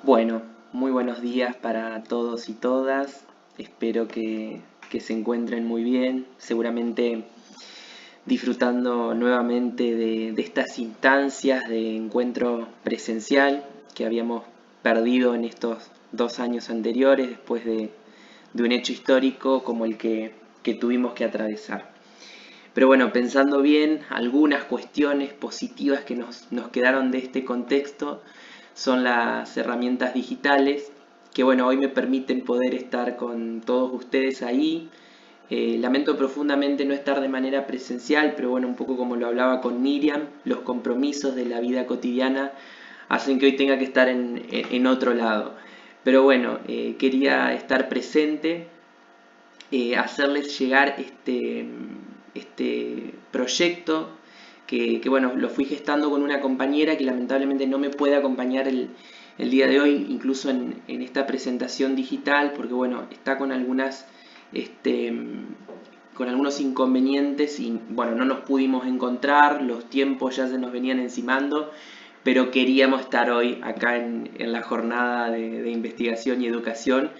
Bueno, muy buenos días para todos y todas. Espero que se encuentren muy bien. Seguramente disfrutando nuevamente de estas instancias de encuentro presencial que habíamos perdido en estos 2 años anteriores después de un hecho histórico como el que tuvimos que atravesar. Pero bueno, pensando bien, algunas cuestiones positivas que nos quedaron de este contexto son las herramientas digitales, que bueno, hoy me permiten poder estar con todos ustedes ahí. Lamento profundamente no estar de manera presencial, pero bueno, un poco como lo hablaba con Miriam, los compromisos de la vida cotidiana hacen que hoy tenga que estar en otro lado. Pero bueno, quería estar presente, hacerles llegar este proyecto que bueno, lo fui gestando con una compañera que lamentablemente no me puede acompañar el día de hoy, incluso en esta presentación digital, porque bueno, está con con algunos inconvenientes y bueno, no nos pudimos encontrar, los tiempos ya se nos venían encimando, pero queríamos estar hoy acá en la jornada de investigación y educación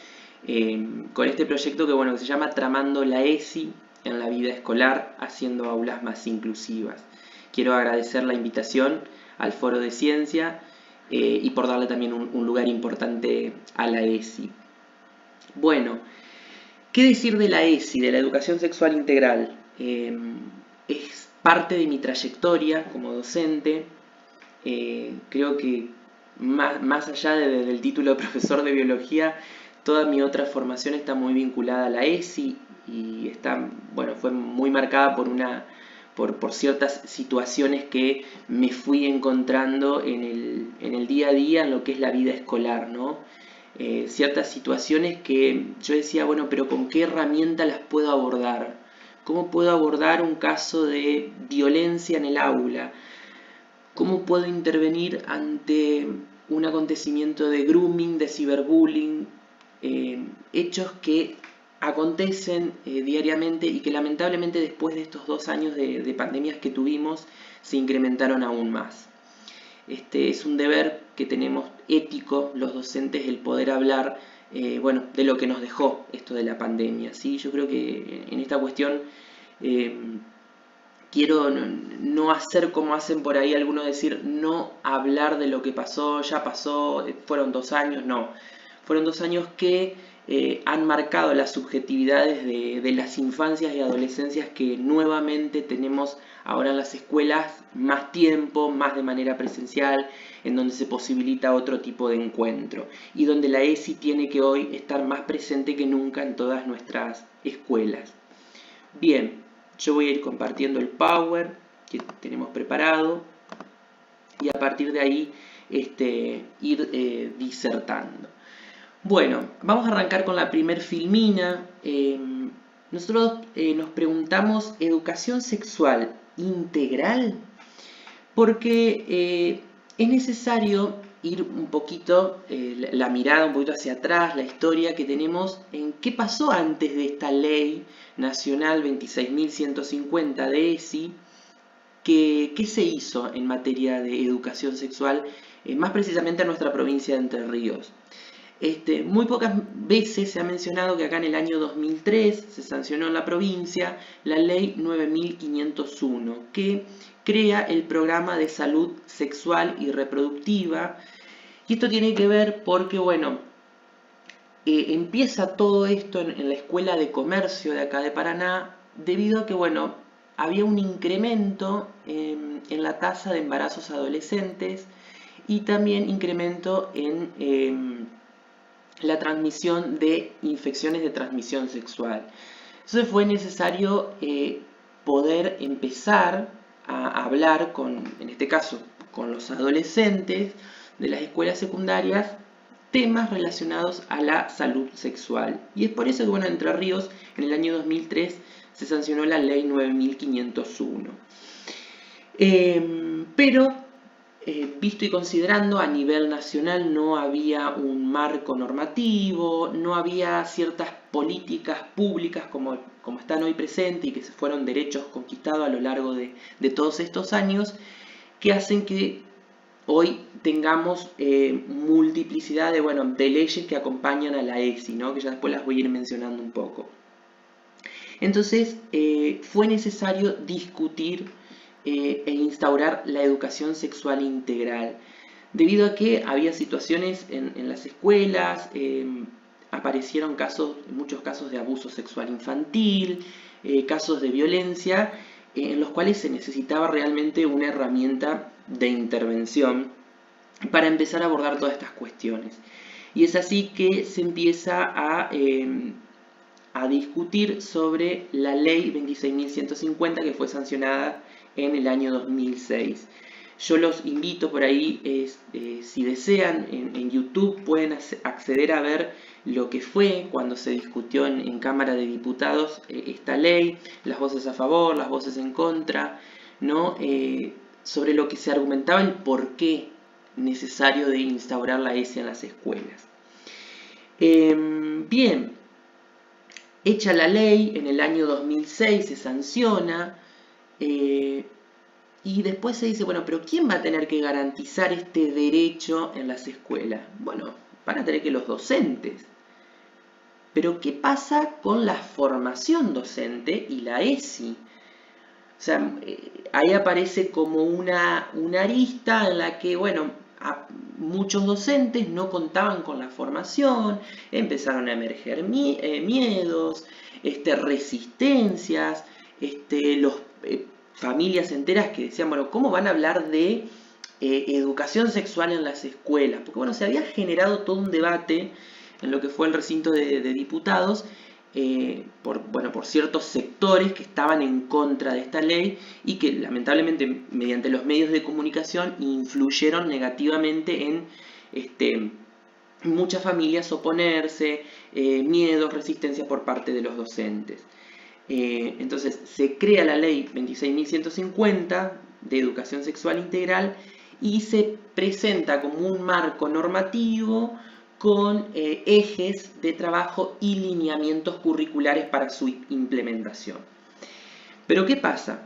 con este proyecto que, bueno, que se llama Tramando la ESI en la vida escolar, haciendo aulas más inclusivas. Quiero agradecer la invitación al Foro de Ciencia y por darle también un lugar importante a la ESI. Bueno, ¿qué decir de la ESI, de la educación sexual integral? Es parte de mi trayectoria como docente. Creo que más allá del título de profesor de biología, toda mi otra formación está muy vinculada a la ESI y está, bueno, fue muy marcada por ciertas situaciones que me fui encontrando en el día a día en lo que es la vida escolar, ¿no? Ciertas situaciones que yo decía, bueno, pero ¿con qué herramienta las puedo abordar? ¿Cómo puedo abordar un caso de violencia en el aula? ¿Cómo puedo intervenir ante un acontecimiento de grooming, de ciberbullying, hechos que acontecen diariamente y que lamentablemente después de estos 2 años de pandemias que tuvimos se incrementaron aún más? Este es un deber que tenemos ético los docentes el poder hablar bueno, de lo que nos dejó esto de la pandemia, ¿sí? Yo creo que en esta cuestión eh, quiero no hacer como hacen por ahí algunos, decir no hablar de lo que pasó, ya pasó, fueron 2 años, no. Fueron 2 años que han marcado las subjetividades de las infancias y adolescencias que nuevamente tenemos ahora en las escuelas más tiempo, más de manera presencial, en donde se posibilita otro tipo de encuentro y donde la ESI tiene que hoy estar más presente que nunca en todas nuestras escuelas. Bien, yo voy a ir compartiendo el Power que tenemos preparado y a partir de ahí ir disertando. Bueno, vamos a arrancar con la primer filmina. Nosotros nos preguntamos, ¿educación sexual integral? Porque es necesario ir un poquito, la mirada un poquito hacia atrás, la historia que tenemos en qué pasó antes de esta ley nacional 26.150 de ESI, qué se hizo en materia de educación sexual, más precisamente en nuestra provincia de Entre Ríos. Muy pocas veces se ha mencionado que acá en el año 2003 se sancionó en la provincia la ley 9501, que crea el programa de salud sexual y reproductiva. Y esto tiene que ver porque, bueno, empieza todo esto en la Escuela de Comercio de acá de Paraná, debido a que, bueno, había un incremento en la tasa de embarazos adolescentes y también incremento en la transmisión de infecciones de transmisión sexual. Entonces fue necesario poder empezar a hablar en este caso, con los adolescentes de las escuelas secundarias, temas relacionados a la salud sexual. Y es por eso que, bueno, en Entre Ríos, en el año 2003, se sancionó la ley 9501. Pero visto y considerando, a nivel nacional no había un marco normativo, no había ciertas políticas públicas como están hoy presentes y que se fueron derechos conquistados a lo largo de todos estos años, que hacen que hoy tengamos multiplicidad de leyes que acompañan a la ESI, ¿no? Que ya después las voy a ir mencionando un poco. Entonces fue necesario discutir e instaurar la educación sexual integral, debido a que había situaciones en las escuelas, aparecieron muchos casos de abuso sexual infantil, casos de violencia, en los cuales se necesitaba realmente una herramienta de intervención para empezar a abordar todas estas cuestiones. Y es así que se empieza a discutir sobre la ley 26.150 que fue sancionada en el año 2006. Yo los invito por ahí, si desean, en YouTube pueden acceder a ver lo que fue cuando se discutió en Cámara de Diputados esta ley, las voces a favor, las voces en contra, ¿no? Sobre lo que se argumentaba el porqué necesario de instaurar la ESI en las escuelas. Bien, hecha la ley, en el año 2006 se sanciona, y después se dice, bueno, pero ¿quién va a tener que garantizar este derecho en las escuelas? Bueno, van a tener que los docentes. Pero ¿qué pasa con la formación docente y la ESI? O sea, ahí aparece como una arista en la que, bueno, muchos docentes no contaban con la formación, empezaron a emerger miedos, resistencias, familias enteras que decían, bueno, ¿cómo van a hablar de educación sexual en las escuelas? Porque, bueno, se había generado todo un debate en lo que fue el recinto de diputados, por ciertos sectores que estaban en contra de esta ley y que lamentablemente mediante los medios de comunicación influyeron negativamente en muchas familias oponerse, miedos, resistencia por parte de los docentes. Entonces se crea la ley 26.150 de educación sexual integral y se presenta como un marco normativo con ejes de trabajo y lineamientos curriculares para su implementación. Pero ¿qué pasa?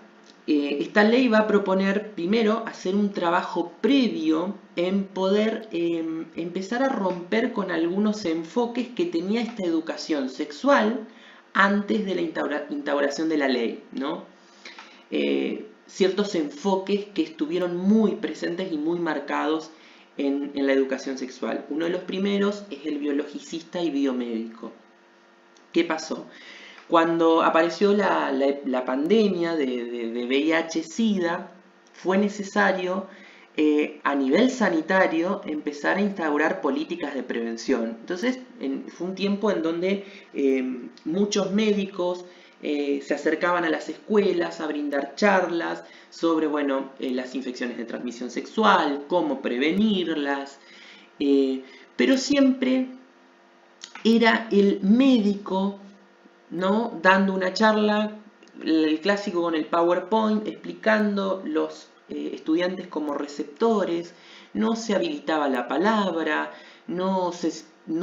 Esta ley va a proponer primero hacer un trabajo previo en poder empezar a romper con algunos enfoques que tenía esta educación sexual antes de la instauración de la ley, ¿no? Ciertos enfoques que estuvieron muy presentes y muy marcados en la educación sexual. Uno de los primeros es el biologicista y biomédico. ¿Qué pasó? Cuando apareció la pandemia de VIH-Sida, fue necesario a nivel sanitario empezar a instaurar políticas de prevención. Entonces fue un tiempo en donde muchos médicos se acercaban a las escuelas a brindar charlas sobre las infecciones de transmisión sexual, cómo prevenirlas, pero siempre era el médico, ¿no?, dando una charla, el clásico con el PowerPoint, explicando los estudiantes como receptores, no se habilitaba la palabra, no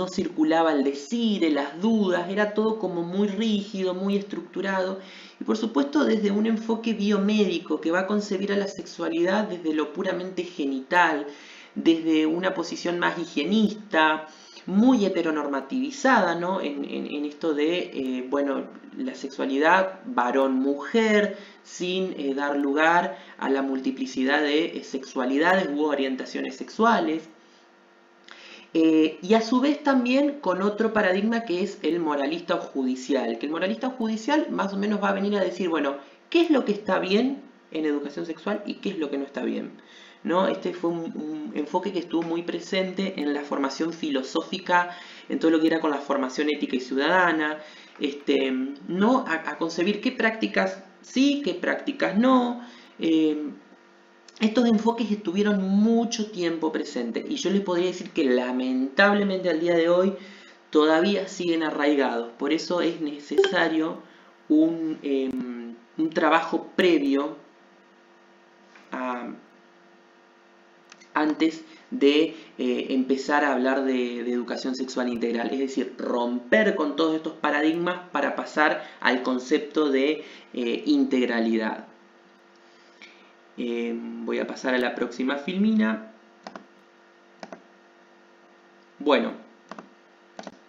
circulaba el decir, las dudas, era todo como muy rígido, muy estructurado. Y por supuesto desde un enfoque biomédico que va a concebir a la sexualidad desde lo puramente genital, desde una posición más higienista, muy heteronormativizada, ¿no? En esto de, la sexualidad varón-mujer, sin dar lugar a la multiplicidad de sexualidades u orientaciones sexuales. Y a su vez también con otro paradigma que es el moralista o judicial, que el moralista o judicial más o menos va a venir a decir, bueno, ¿qué es lo que está bien en educación sexual y qué es lo que no está bien? ¿No? Este fue un enfoque que estuvo muy presente en la formación filosófica, en todo lo que era con la formación ética y ciudadana, ¿no? A concebir qué prácticas sí, qué prácticas no. Estos enfoques estuvieron mucho tiempo presentes y yo les podría decir que lamentablemente al día de hoy todavía siguen arraigados. Por eso es necesario un trabajo previo antes de empezar a hablar de educación sexual integral. Es decir, romper con todos estos paradigmas para pasar al concepto de integralidad. Voy a pasar a la próxima filmina. Bueno,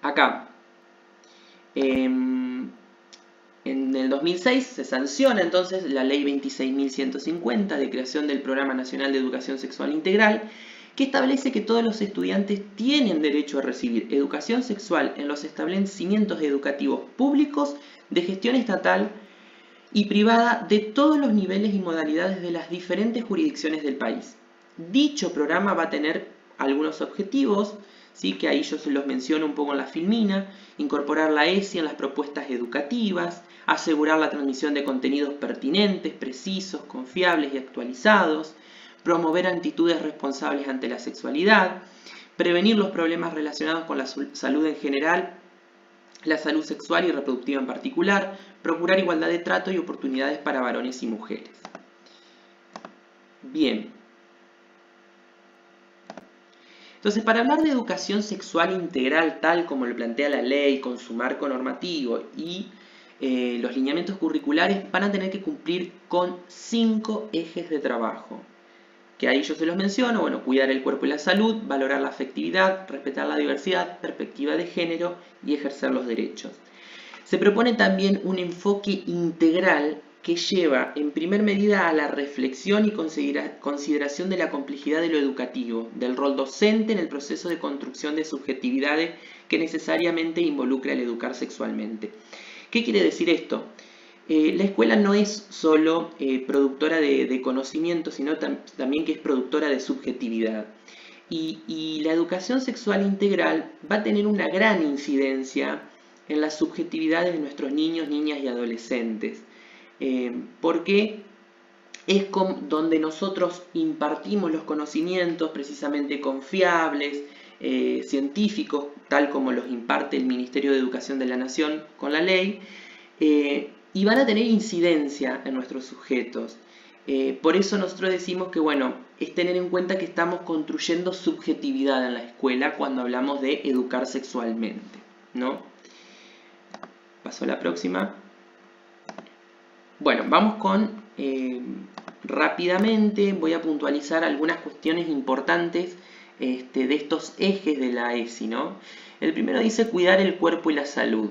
acá, en el 2006 se sanciona entonces la Ley 26.150 de creación del Programa Nacional de Educación Sexual Integral, que establece que todos los estudiantes tienen derecho a recibir educación sexual en los establecimientos educativos públicos de gestión estatal y privada de todos los niveles y modalidades de las diferentes jurisdicciones del país. Dicho programa va a tener algunos objetivos, ¿sí? Que ahí yo se los menciono un poco en la filmina: incorporar la ESI en las propuestas educativas, asegurar la transmisión de contenidos pertinentes, precisos, confiables y actualizados, promover actitudes responsables ante la sexualidad, prevenir los problemas relacionados con la salud en general, la salud sexual y reproductiva en particular, procurar igualdad de trato y oportunidades para varones y mujeres. Bien. Entonces, para hablar de educación sexual integral, tal como lo plantea la ley, con su marco normativo y los lineamientos curriculares, van a tener que cumplir con 5 ejes de trabajo, que ahí yo se los menciono: bueno, cuidar el cuerpo y la salud, valorar la afectividad, respetar la diversidad, perspectiva de género y ejercer los derechos. Se propone también un enfoque integral que lleva en primer medida a la reflexión y consideración de la complejidad de lo educativo, del rol docente en el proceso de construcción de subjetividades que necesariamente involucra el educar sexualmente. ¿Qué quiere decir esto? La escuela no es solo productora de conocimiento, sino también que es productora de subjetividad. Y la educación sexual integral va a tener una gran incidencia en las subjetividades de nuestros niños, niñas y adolescentes, porque es donde nosotros impartimos los conocimientos precisamente confiables, científicos, tal como los imparte el Ministerio de Educación de la Nación con la ley, y van a tener incidencia en nuestros sujetos. Por eso nosotros decimos que, bueno, es tener en cuenta que estamos construyendo subjetividad en la escuela cuando hablamos de educar sexualmente, ¿no? Paso a la próxima. Bueno, vamos con, rápidamente voy a puntualizar algunas cuestiones importantes de estos ejes de la ESI, ¿no? El primero dice cuidar el cuerpo y la salud.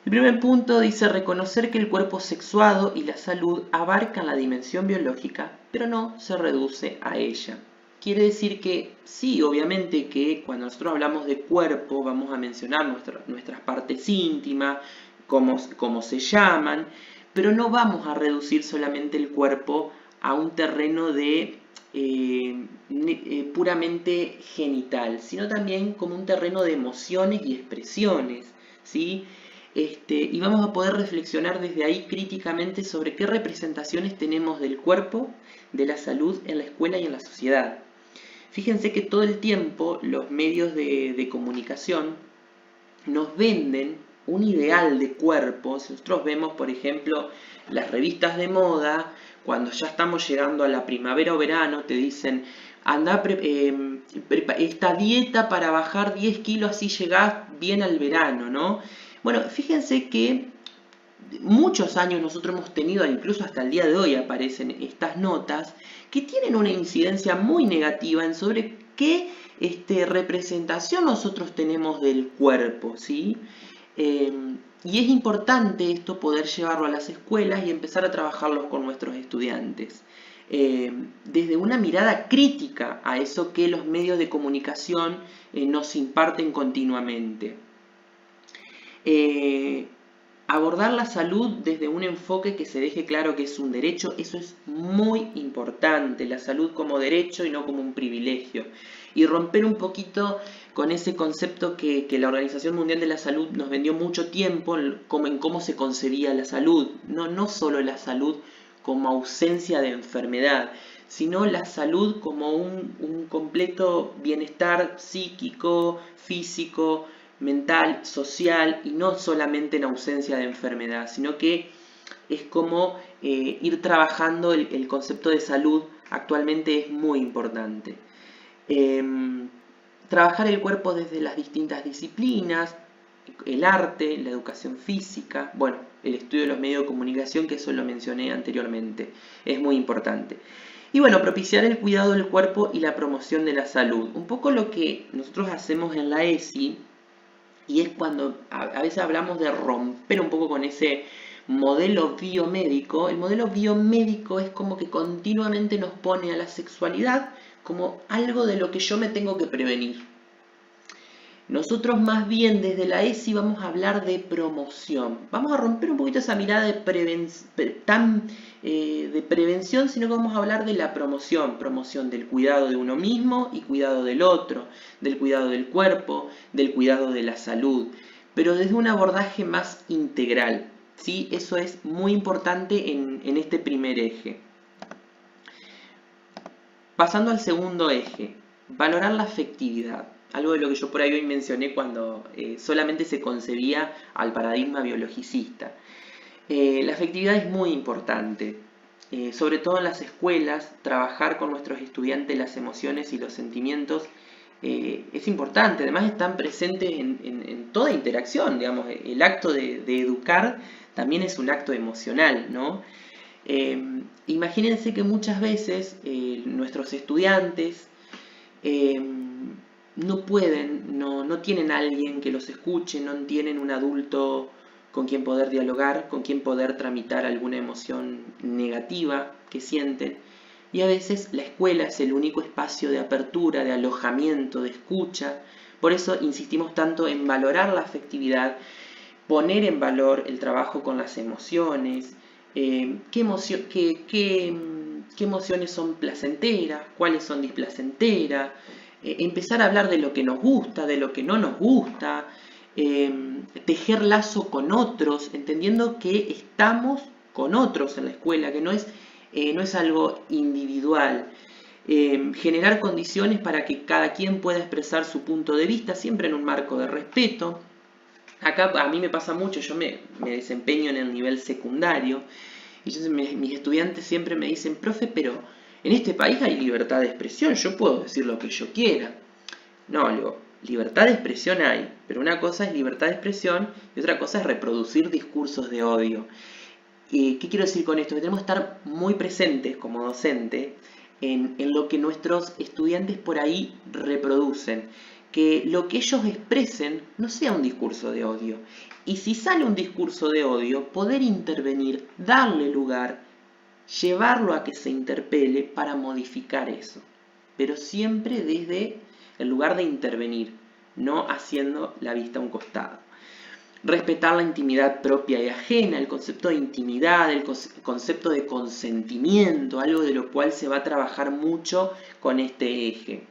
El primer punto dice reconocer que el cuerpo sexuado y la salud abarcan la dimensión biológica, pero no se reduce a ella. Quiere decir que sí, obviamente que cuando nosotros hablamos de cuerpo vamos a mencionar nuestras partes íntimas, cómo se llaman, pero no vamos a reducir solamente el cuerpo a un terreno de puramente genital, sino también como un terreno de emociones y expresiones, ¿sí? Y vamos a poder reflexionar desde ahí críticamente sobre qué representaciones tenemos del cuerpo, de la salud en la escuela y en la sociedad. Fíjense que todo el tiempo los medios de comunicación nos venden un ideal de cuerpo. Si nosotros vemos, por ejemplo, las revistas de moda, cuando ya estamos llegando a la primavera o verano, te dicen: anda, esta dieta para bajar 10 kilos, así llegás bien al verano, ¿no? Bueno, fíjense que muchos años nosotros hemos tenido, incluso hasta el día de hoy aparecen estas notas, que tienen una incidencia muy negativa en sobre qué representación nosotros tenemos del cuerpo, ¿sí? Y es importante esto poder llevarlo a las escuelas y empezar a trabajarlos con nuestros estudiantes. Desde una mirada crítica a eso que los medios de comunicación nos imparten continuamente. Abordar la salud desde un enfoque que se deje claro que es un derecho, eso es muy importante, la salud como derecho y no como un privilegio. Y romper un poquito con ese concepto que la Organización Mundial de la Salud nos vendió mucho tiempo en cómo se concebía la salud. No solo la salud como ausencia de enfermedad, sino la salud como un completo bienestar psíquico, físico, mental, social, y no solamente en ausencia de enfermedad, sino que es como ir trabajando el concepto de salud. Actualmente es muy importante. Trabajar el cuerpo desde las distintas disciplinas, el arte, la educación física, bueno, el estudio de los medios de comunicación, que eso lo mencioné anteriormente, es muy importante. Y bueno, propiciar el cuidado del cuerpo y la promoción de la salud. Un poco lo que nosotros hacemos en la ESI, y es cuando a veces hablamos de romper un poco con ese modelo biomédico. El modelo biomédico es como que continuamente nos pone a la sexualidad como algo de lo que yo me tengo que prevenir. Nosotros más bien desde la ESI vamos a hablar de promoción. Vamos a romper un poquito esa mirada de prevención, sino que vamos a hablar de la promoción. Promoción del cuidado de uno mismo y cuidado del otro, del cuidado del cuerpo, del cuidado de la salud, pero desde un abordaje más integral. ¿Sí? Eso es muy importante en este primer eje. Pasando al segundo eje, valorar la afectividad. Algo de lo que yo por ahí hoy mencioné cuando solamente se concebía al paradigma biologicista. La afectividad es muy importante, sobre todo en las escuelas. Trabajar con nuestros estudiantes las emociones y los sentimientos es importante. Además están presentes en toda interacción, digamos. El acto de educar también es un acto emocional, ¿no? Imagínense que muchas veces nuestros estudiantes no pueden, no tienen a alguien que los escuche, no tienen un adulto con quien poder dialogar, con quien poder tramitar alguna emoción negativa que sienten. Y a veces la escuela es el único espacio de apertura, de alojamiento, de escucha. Por eso insistimos tanto en valorar la afectividad, poner en valor el trabajo con las emociones, qué emociones son placenteras, cuáles son displacenteras, empezar a hablar de lo que nos gusta, de lo que no nos gusta, tejer lazo con otros, entendiendo que estamos con otros en la escuela, que no es algo individual. Generar condiciones para que cada quien pueda expresar su punto de vista, siempre en un marco de respeto. Acá a mí me pasa mucho, yo me desempeño en el nivel secundario, y entonces mis estudiantes siempre me dicen: profe, pero en este país hay libertad de expresión, yo puedo decir lo que yo quiera. No, digo, libertad de expresión hay, pero una cosa es libertad de expresión y otra cosa es reproducir discursos de odio. ¿Qué quiero decir con esto? Que tenemos que estar muy presentes como docente en lo que nuestros estudiantes por ahí reproducen. Que lo que ellos expresen no sea un discurso de odio. Y si sale un discurso de odio, poder intervenir, darle lugar, llevarlo a que se interpele para modificar eso. Pero siempre desde el lugar de intervenir, no haciendo la vista a un costado. Respetar la intimidad propia y ajena, el concepto de intimidad, el concepto de consentimiento, algo de lo cual se va a trabajar mucho con este eje.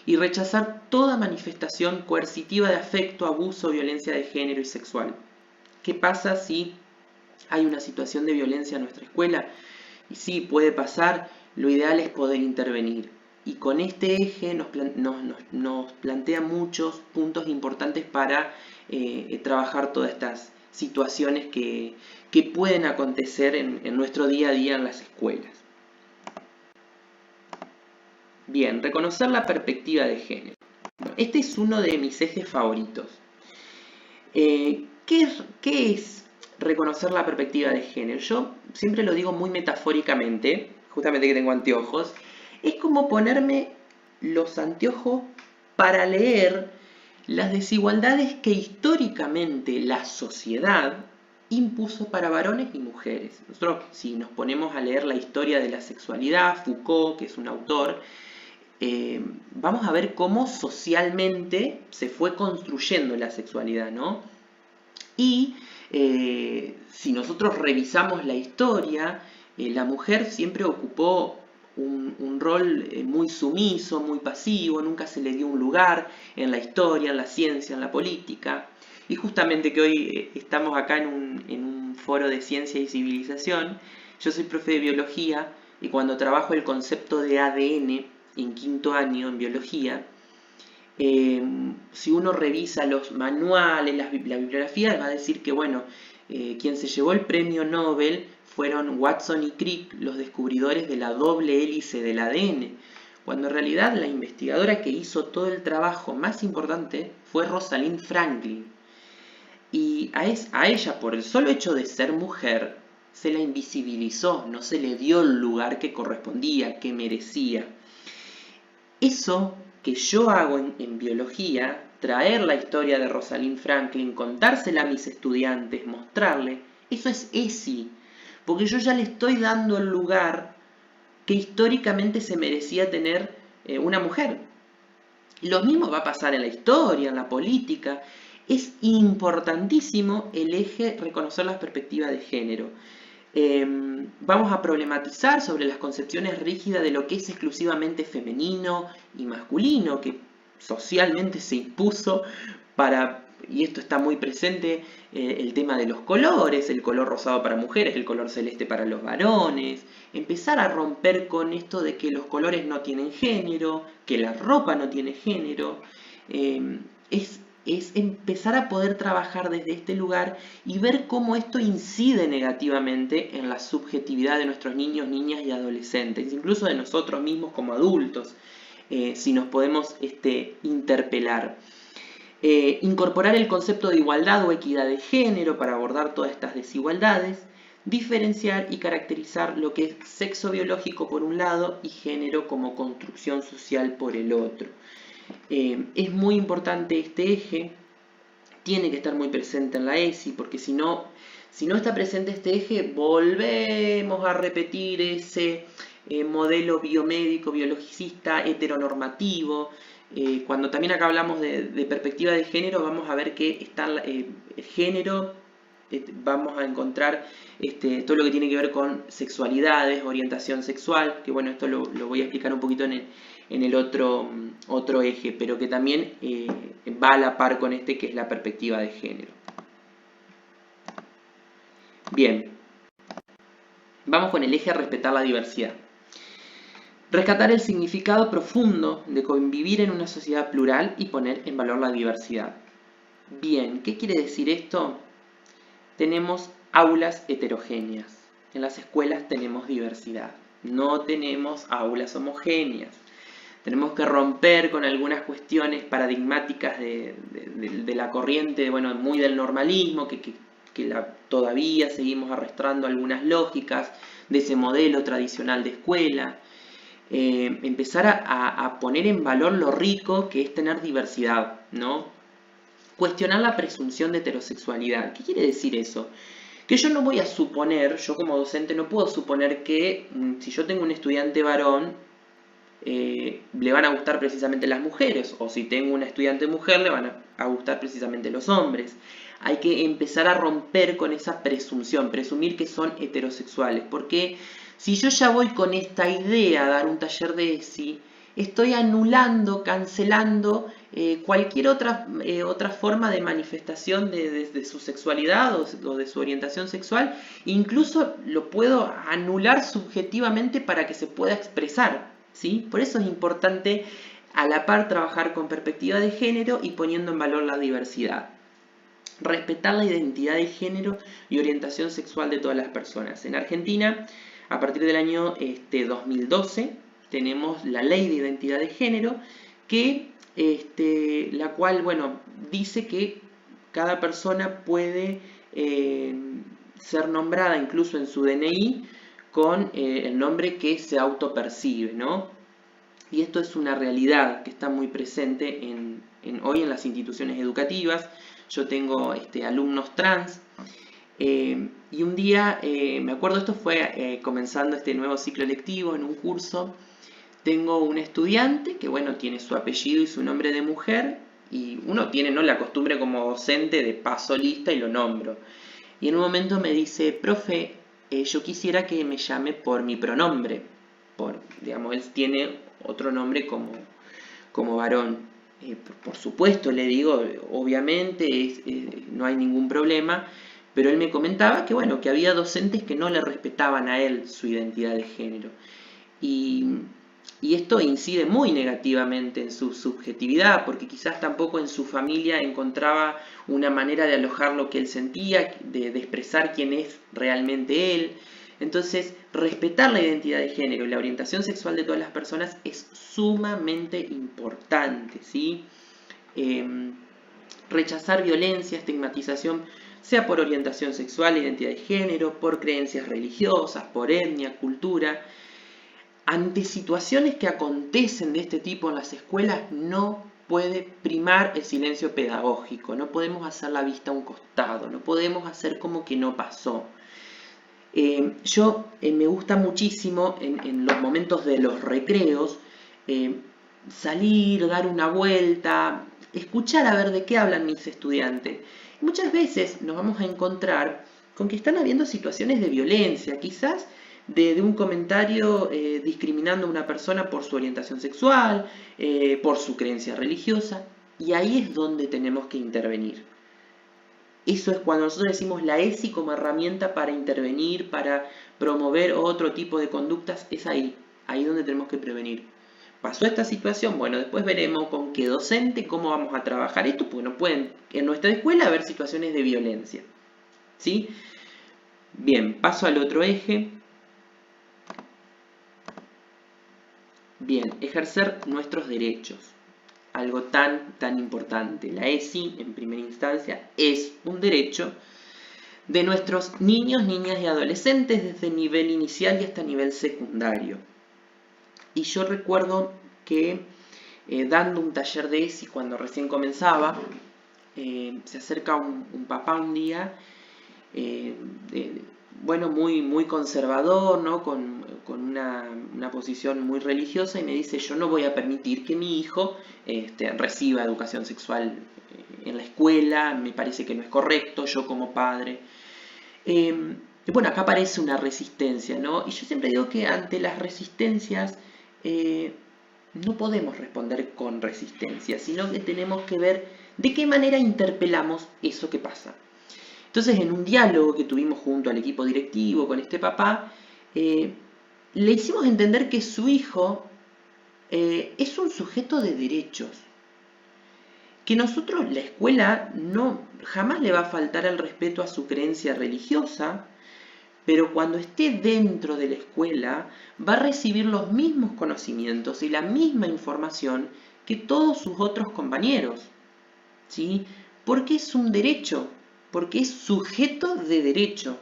Y rechazar toda manifestación coercitiva de afecto, abuso, violencia de género y sexual. ¿Qué pasa si hay una situación de violencia en nuestra escuela? Y sí, puede pasar, lo ideal es poder intervenir. Y con este eje nos plantea muchos puntos importantes para trabajar todas estas situaciones que pueden acontecer en nuestro día a día en las escuelas. Bien, reconocer la perspectiva de género. Este es uno de mis ejes favoritos. ¿Qué es reconocer la perspectiva de género? Yo siempre lo digo muy metafóricamente, justamente que tengo anteojos. Es como ponerme los anteojos para leer las desigualdades que históricamente la sociedad impuso para varones y mujeres. Nosotros, si nos ponemos a leer la historia de la sexualidad, Foucault, que es un autor, vamos a ver cómo socialmente se fue construyendo la sexualidad, ¿no? Y si nosotros revisamos la historia, la mujer siempre ocupó un rol muy sumiso, muy pasivo, nunca se le dio un lugar en la historia, en la ciencia, en la política. Y justamente que hoy estamos acá en un foro de ciencia y civilización, yo soy profe de biología y cuando trabajo el concepto de ADN en quinto año en biología, si uno revisa los manuales, la bibliografía, va a decir que, bueno, quien se llevó el premio Nobel fueron Watson y Crick, los descubridores de la doble hélice del ADN, cuando en realidad la investigadora que hizo todo el trabajo más importante fue Rosalind Franklin. Y a ella, por el solo hecho de ser mujer, se la invisibilizó, no se le dio el lugar que correspondía, que merecía. Eso que yo hago en biología, traer la historia de Rosalind Franklin, contársela a mis estudiantes, mostrarle, eso es ESI, porque yo ya le estoy dando el lugar que históricamente se merecía tener una mujer. Lo mismo va a pasar en la historia, en la política. Es importantísimo el eje reconocer las perspectivas de género. Vamos a problematizar sobre las concepciones rígidas de lo que es exclusivamente femenino y masculino, que socialmente se impuso para, y esto está muy presente, el tema de los colores, el color rosado para mujeres, el color celeste para los varones. Empezar a romper con esto de que los colores no tienen género, que la ropa no tiene género. Es empezar a poder trabajar desde este lugar y ver cómo esto incide negativamente en la subjetividad de nuestros niños, niñas y adolescentes, incluso de nosotros mismos como adultos, si nos podemos interpelar. Incorporar el concepto de igualdad o equidad de género para abordar todas estas desigualdades, diferenciar y caracterizar lo que es sexo biológico por un lado y género como construcción social por el otro. Es muy importante este eje, tiene que estar muy presente en la ESI, porque si no está presente este eje, volvemos a repetir ese modelo biomédico, biologicista, heteronormativo. Cuando también acá hablamos de perspectiva de género, vamos a ver que está el género, vamos a encontrar todo lo que tiene que ver con sexualidades, orientación sexual, que bueno, esto lo voy a explicar un poquito en el otro eje, pero que también va a la par con que es la perspectiva de género. Bien, vamos con el eje a respetar la diversidad. Rescatar el significado profundo de convivir en una sociedad plural y poner en valor la diversidad. Bien, ¿qué quiere decir esto? Tenemos aulas heterogéneas. En las escuelas tenemos diversidad. No tenemos aulas homogéneas. Tenemos que romper con algunas cuestiones paradigmáticas de la corriente, bueno, muy del normalismo, que todavía seguimos arrastrando algunas lógicas de ese modelo tradicional de escuela. Empezar a poner en valor lo rico que es tener diversidad, ¿no? Cuestionar la presunción de heterosexualidad. ¿Qué quiere decir eso? Que yo no voy a suponer, yo como docente no puedo suponer que si yo tengo un estudiante varón, le van a gustar precisamente las mujeres, o si tengo una estudiante mujer, le van a gustar precisamente los hombres. Hay que empezar a romper con esa presunción, presumir que son heterosexuales, porque si yo ya voy con esta idea a dar un taller de ESI, estoy anulando, cancelando cualquier otra forma de manifestación de su sexualidad o de su orientación sexual. Incluso lo puedo anular subjetivamente para que se pueda expresar, ¿sí? Por eso es importante a la par trabajar con perspectiva de género y poniendo en valor la diversidad. Respetar la identidad de género y orientación sexual de todas las personas. En Argentina, a partir del año 2012, tenemos la Ley de Identidad de Género, que, la cual, bueno, dice que cada persona puede ser nombrada incluso en su DNI con el nombre que se autopercibe, ¿no? Y esto es una realidad que está muy presente hoy en las instituciones educativas. Yo tengo alumnos trans y un día, me acuerdo, esto fue comenzando este nuevo ciclo lectivo en un curso. Tengo un estudiante que, bueno, tiene su apellido y su nombre de mujer y uno tiene, ¿no?, la costumbre como docente de paso lista y lo nombro. Y en un momento me dice, profe, yo quisiera que me llame por mi pronombre. Digamos, él tiene otro nombre como varón. Por supuesto, le digo, obviamente no hay ningún problema, pero él me comentaba que, bueno, que había docentes que no le respetaban a él su identidad de género. Y esto incide muy negativamente en su subjetividad, porque quizás tampoco en su familia encontraba una manera de alojar lo que él sentía, de expresar quién es realmente él. Entonces, respetar la identidad de género y la orientación sexual de todas las personas es sumamente importante, ¿sí? Rechazar violencia, estigmatización sea por orientación sexual, identidad de género, por creencias religiosas, por etnia, cultura. Ante situaciones que acontecen de este tipo en las escuelas, no puede primar el silencio pedagógico, no podemos hacer la vista a un costado, no podemos hacer como que no pasó. Me gusta muchísimo en los momentos de los recreos salir, dar una vuelta, escuchar a ver de qué hablan mis estudiantes. Muchas veces nos vamos a encontrar con que están habiendo situaciones de violencia, quizás de un comentario discriminando a una persona por su orientación sexual, por su creencia religiosa, y ahí es donde tenemos que intervenir. Eso es cuando nosotros decimos la ESI como herramienta para intervenir, para promover otro tipo de conductas, es ahí donde tenemos que prevenir. Pasó esta situación, bueno, después veremos con qué docente, cómo vamos a trabajar esto, porque no pueden en nuestra escuela haber situaciones de violencia. ¿Sí? Bien, paso al otro eje. Bien, ejercer nuestros derechos. Algo tan importante. La ESI, en primera instancia, es un derecho de nuestros niños, niñas y adolescentes desde nivel inicial y hasta nivel secundario. Y yo recuerdo que dando un taller de ESI cuando recién comenzaba, se acerca un papá un día, muy conservador, ¿no? Con una posición muy religiosa, y me dice: yo no voy a permitir que mi hijo reciba educación sexual en la escuela, me parece que no es correcto, yo como padre. Bueno, acá aparece una resistencia, ¿no? Y yo siempre digo que ante las resistencias no podemos responder con resistencia, sino que tenemos que ver de qué manera interpelamos eso que pasa. Entonces, en un diálogo que tuvimos junto al equipo directivo con este papá, le hicimos entender que su hijo es un sujeto de derechos, que nosotros, la escuela, jamás le va a faltar el respeto a su creencia religiosa, pero cuando esté dentro de la escuela va a recibir los mismos conocimientos y la misma información que todos sus otros compañeros, ¿sí? Porque es un derecho, porque es sujeto de derecho,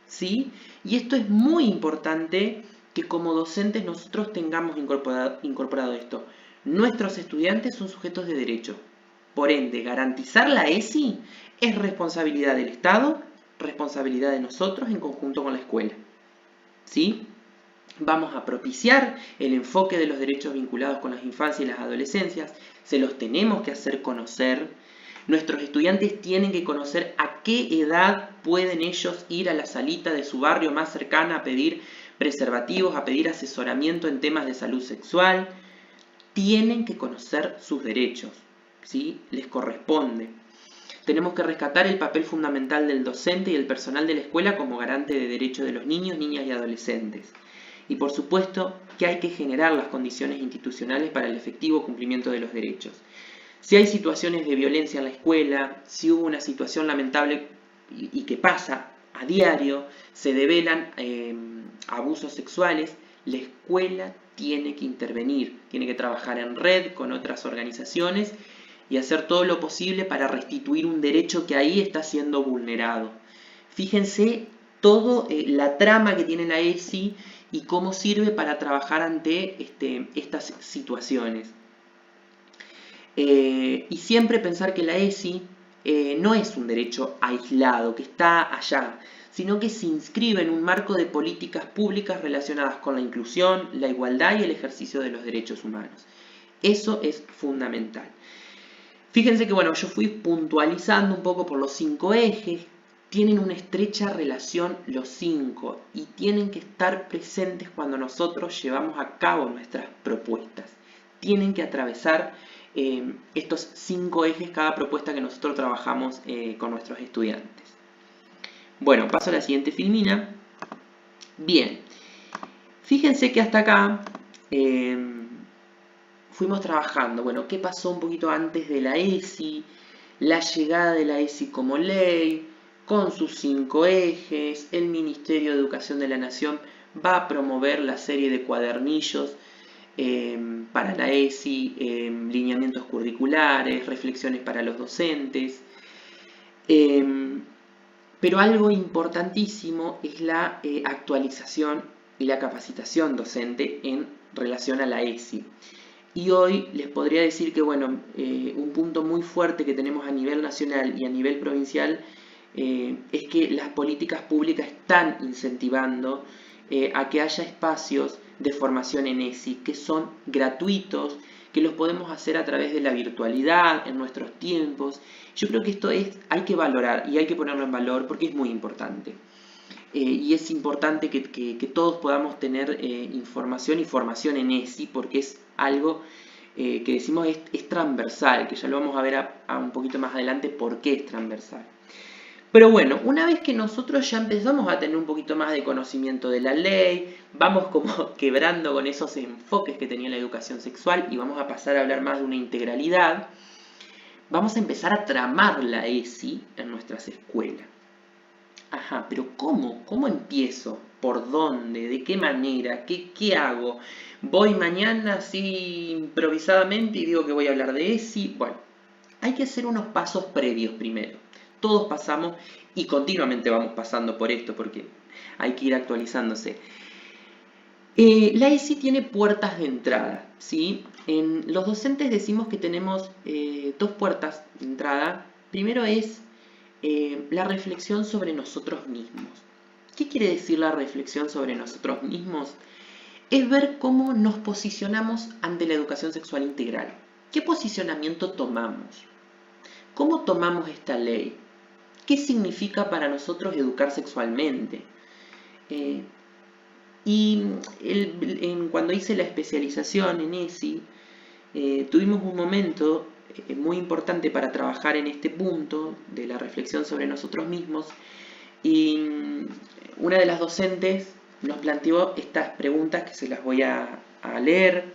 ¿sí? Y esto es muy importante que como docentes nosotros tengamos incorporado esto. Nuestros estudiantes son sujetos de derecho. Por ende, garantizar la ESI es responsabilidad del Estado, responsabilidad de nosotros en conjunto con la escuela. ¿Sí? Vamos a propiciar el enfoque de los derechos vinculados con las infancias y las adolescencias. Se los tenemos que hacer conocer. Nuestros estudiantes tienen que conocer a qué edad pueden ellos ir a la salita de su barrio más cercana a pedir preservativos, a pedir asesoramiento en temas de salud sexual. Tienen que conocer sus derechos, ¿sí? Les corresponde. Tenemos que rescatar el papel fundamental del docente y el personal de la escuela como garante de derechos de los niños, niñas y adolescentes. Y por supuesto que hay que generar las condiciones institucionales para el efectivo cumplimiento de los derechos. Si hay situaciones de violencia en la escuela, si hubo una situación lamentable y que pasa a diario, se develan abusos sexuales, la escuela tiene que intervenir, tiene que trabajar en red con otras organizaciones y hacer todo lo posible para restituir un derecho que ahí está siendo vulnerado. Fíjense todo la trama que tiene la ESI y cómo sirve para trabajar ante estas situaciones. Y siempre pensar que la ESI no es un derecho aislado, que está allá, sino que se inscribe en un marco de políticas públicas relacionadas con la inclusión, la igualdad y el ejercicio de los derechos humanos. Eso es fundamental. Fíjense que yo fui puntualizando un poco por los 5 ejes. Tienen una estrecha relación los 5 y tienen que estar presentes cuando nosotros llevamos a cabo nuestras propuestas. Tienen que atravesar estos 5 ejes cada propuesta que nosotros trabajamos con nuestros estudiantes. Bueno, paso a la siguiente filmina. Bien, fíjense que hasta acá fuimos trabajando. Bueno, ¿qué pasó un poquito antes de la ESI? La llegada de la ESI como ley, con sus 5 ejes. El Ministerio de Educación de la Nación va a promover la serie de cuadernillos para la ESI, lineamientos curriculares, reflexiones para los docentes. Pero algo importantísimo es la actualización y la capacitación docente en relación a la ESI. Y hoy les podría decir que, bueno, un punto muy fuerte que tenemos a nivel nacional y a nivel provincial es que las políticas públicas están incentivando a que haya espacios de formación en ESI que son gratuitos, que los podemos hacer a través de la virtualidad, en nuestros tiempos. Yo creo que esto hay que valorar y hay que ponerlo en valor porque es muy importante. Y es importante que todos podamos tener información y formación en ESI porque es algo que decimos es transversal, que ya lo vamos a ver a un poquito más adelante por qué es transversal. Pero bueno, una vez que nosotros ya empezamos a tener un poquito más de conocimiento de la ley, vamos como quebrando con esos enfoques que tenía la educación sexual y vamos a pasar a hablar más de una integralidad, vamos a empezar a tramar la ESI en nuestras escuelas. Ajá, pero ¿cómo? ¿Cómo empiezo? ¿Por dónde? ¿De qué manera? ¿Qué hago? ¿Voy mañana así improvisadamente y digo que voy a hablar de ESI? Bueno, hay que hacer unos pasos previos primero. Todos pasamos y continuamente vamos pasando por esto porque hay que ir actualizándose. La ESI tiene puertas de entrada, ¿sí? Los docentes decimos que tenemos dos puertas de entrada. Primero es la reflexión sobre nosotros mismos. ¿Qué quiere decir la reflexión sobre nosotros mismos? Es ver cómo nos posicionamos ante la educación sexual integral. ¿Qué posicionamiento tomamos? ¿Cómo tomamos esta ley? ¿Qué significa para nosotros educar sexualmente? Cuando hice la especialización en ESI, tuvimos un momento muy importante para trabajar en este punto de la reflexión sobre nosotros mismos y una de las docentes nos planteó estas preguntas que se las voy a leer.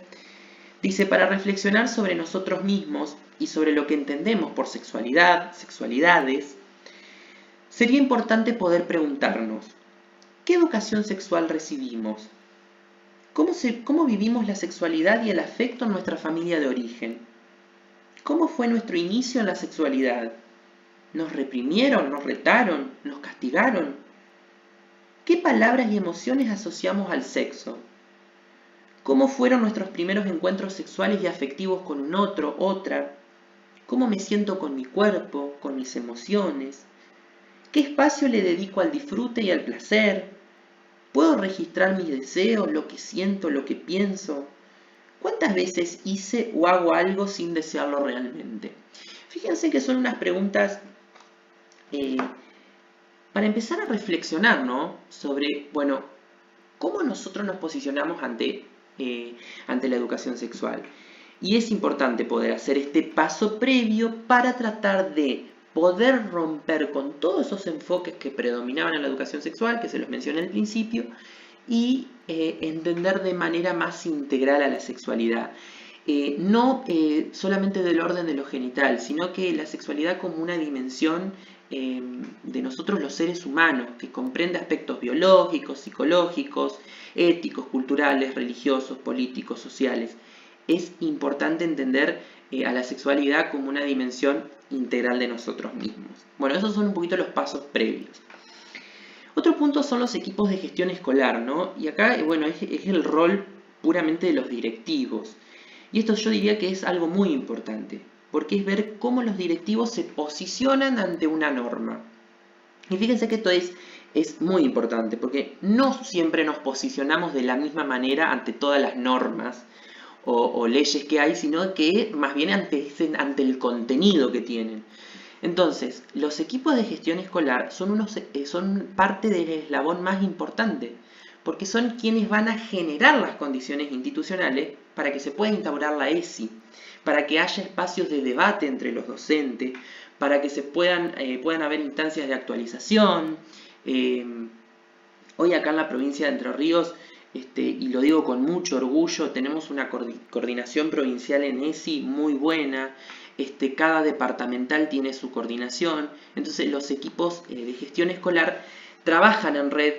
Dice, para reflexionar sobre nosotros mismos y sobre lo que entendemos por sexualidad, sexualidades, sería importante poder preguntarnos, ¿qué educación sexual recibimos? ¿Cómo vivimos la sexualidad y el afecto en nuestra familia de origen? ¿Cómo fue nuestro inicio en la sexualidad? ¿Nos reprimieron, nos retaron, nos castigaron? ¿Qué palabras y emociones asociamos al sexo? ¿Cómo fueron nuestros primeros encuentros sexuales y afectivos con un otro, otra? ¿Cómo me siento con mi cuerpo, con mis emociones? ¿Qué espacio le dedico al disfrute y al placer? ¿Puedo registrar mis deseos, lo que siento, lo que pienso? ¿Cuántas veces hice o hago algo sin desearlo realmente? Fíjense que son unas preguntas para empezar a reflexionar, ¿no? Sobre, bueno, cómo nosotros nos posicionamos ante la educación sexual. Y es importante poder hacer este paso previo para tratar de poder romper con todos esos enfoques que predominaban en la educación sexual, que se los mencioné al principio, y entender de manera más integral a la sexualidad. No solamente del orden de lo genital, sino que la sexualidad como una dimensión de nosotros los seres humanos, que comprende aspectos biológicos, psicológicos, éticos, culturales, religiosos, políticos, sociales. Es importante entender a la sexualidad como una dimensión integral de nosotros mismos. Bueno, esos son un poquito los pasos previos. Otro punto son los equipos de gestión escolar, ¿no? Y acá, bueno, es el rol puramente de los directivos. Y esto yo diría que es algo muy importante, porque es ver cómo los directivos se posicionan ante una norma. Y fíjense que esto es muy importante, porque no siempre nos posicionamos de la misma manera ante todas las normas o leyes que hay, sino que más bien ante el contenido que tienen. Entonces, los equipos de gestión escolar son parte del eslabón más importante, porque son quienes van a generar las condiciones institucionales para que se pueda instaurar la ESI, para que haya espacios de debate entre los docentes, para que se puedan haber instancias de actualización. Hoy acá en la provincia de Entre Ríos, y lo digo con mucho orgullo, tenemos una coordinación provincial en ESI muy buena. Cada departamental tiene su coordinación. Entonces los equipos de gestión escolar trabajan en red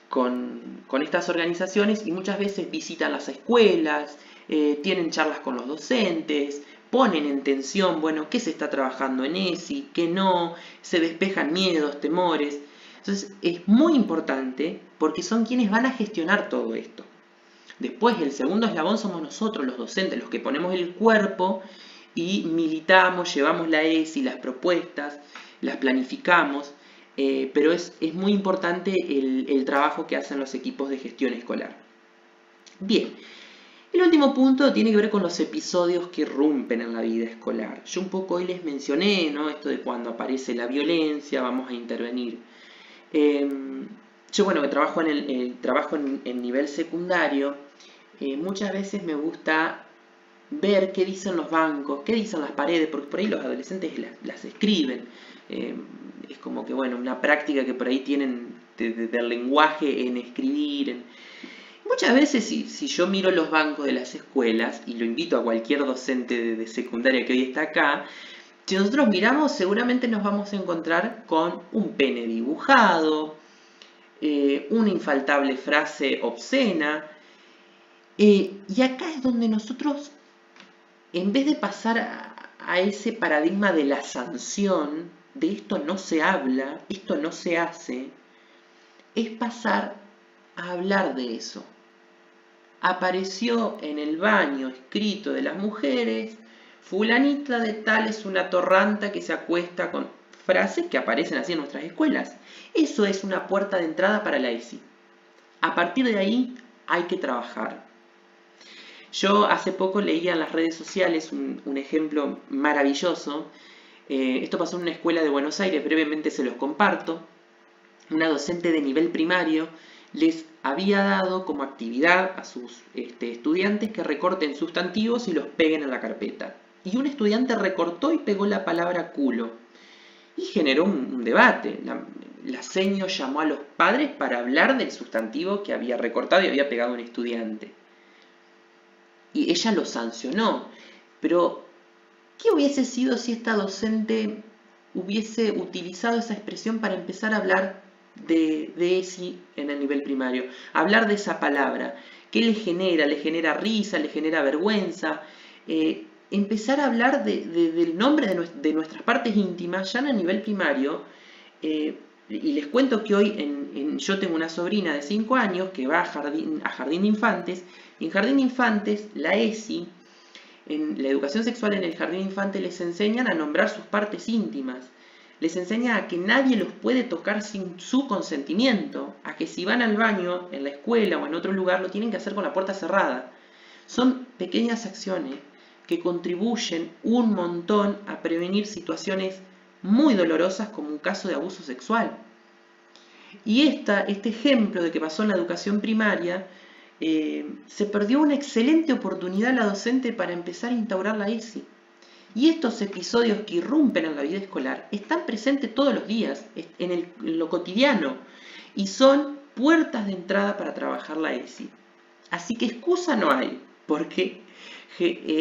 con estas organizaciones y muchas veces visitan las escuelas, tienen charlas con los docentes, ponen en tensión, bueno, qué se está trabajando en ESI, qué no, se despejan miedos, temores. Entonces es muy importante porque son quienes van a gestionar todo esto. Después, el segundo eslabón somos nosotros, los docentes, los que ponemos el cuerpo y militamos, llevamos la ESI, las propuestas, las planificamos, pero es muy importante el trabajo que hacen los equipos de gestión escolar. Bien, el último punto tiene que ver con los episodios que irrumpen en la vida escolar. Yo un poco hoy les mencioné, ¿no? Esto de cuando aparece la violencia, vamos a intervenir. Yo, bueno, que trabajo en nivel secundario, muchas veces me gusta ver qué dicen los bancos, qué dicen las paredes, porque por ahí los adolescentes las escriben. Es como que, bueno, una práctica que por ahí tienen del lenguaje en escribir. Muchas veces, si yo miro los bancos de las escuelas, y lo invito a cualquier docente de secundaria que hoy está acá, si nosotros miramos, seguramente nos vamos a encontrar con un pene dibujado, una infaltable frase obscena, y acá es donde nosotros, en vez de pasar a ese paradigma de la sanción, de esto no se habla, esto no se hace, es pasar a hablar de eso. Apareció en el baño escrito de las mujeres, fulanita de tal es una torranta que se acuesta con frases que aparecen así en nuestras escuelas. Eso es una puerta de entrada para la ESI. A partir de ahí hay que trabajar. Yo hace poco leía en las redes sociales un ejemplo maravilloso. Esto pasó en una escuela de Buenos Aires, brevemente se los comparto. Una docente de nivel primario les había dado como actividad a sus estudiantes que recorten sustantivos y los peguen en la carpeta. Y un estudiante recortó y pegó la palabra culo. Y generó un debate. La seño llamó a los padres para hablar del sustantivo que había recortado y había pegado un estudiante. Y ella lo sancionó. Pero, ¿qué hubiese sido si esta docente hubiese utilizado esa expresión para empezar a hablar de ESI en el nivel primario? Hablar de esa palabra. ¿Qué le genera? ¿Le genera risa? ¿Le genera vergüenza? Empezar a hablar del nombre de nuestras partes íntimas ya en el nivel primario. Y les cuento que hoy yo tengo una sobrina de 5 años que va a jardín de infantes. Y en jardín de infantes, la ESI, en la educación sexual en el jardín de infantes, les enseñan a nombrar sus partes íntimas. Les enseña a que nadie los puede tocar sin su consentimiento, a que si van al baño en la escuela o en otro lugar lo tienen que hacer con la puerta cerrada. Son pequeñas acciones que contribuyen un montón a prevenir situaciones muy dolorosas como un caso de abuso sexual. Y este ejemplo de que pasó en la educación primaria, se perdió una excelente oportunidad la docente para empezar a instaurar la ESI. Y estos episodios que irrumpen en la vida escolar están presentes todos los días, en lo cotidiano, y son puertas de entrada para trabajar la ESI. Así que excusa no hay, porque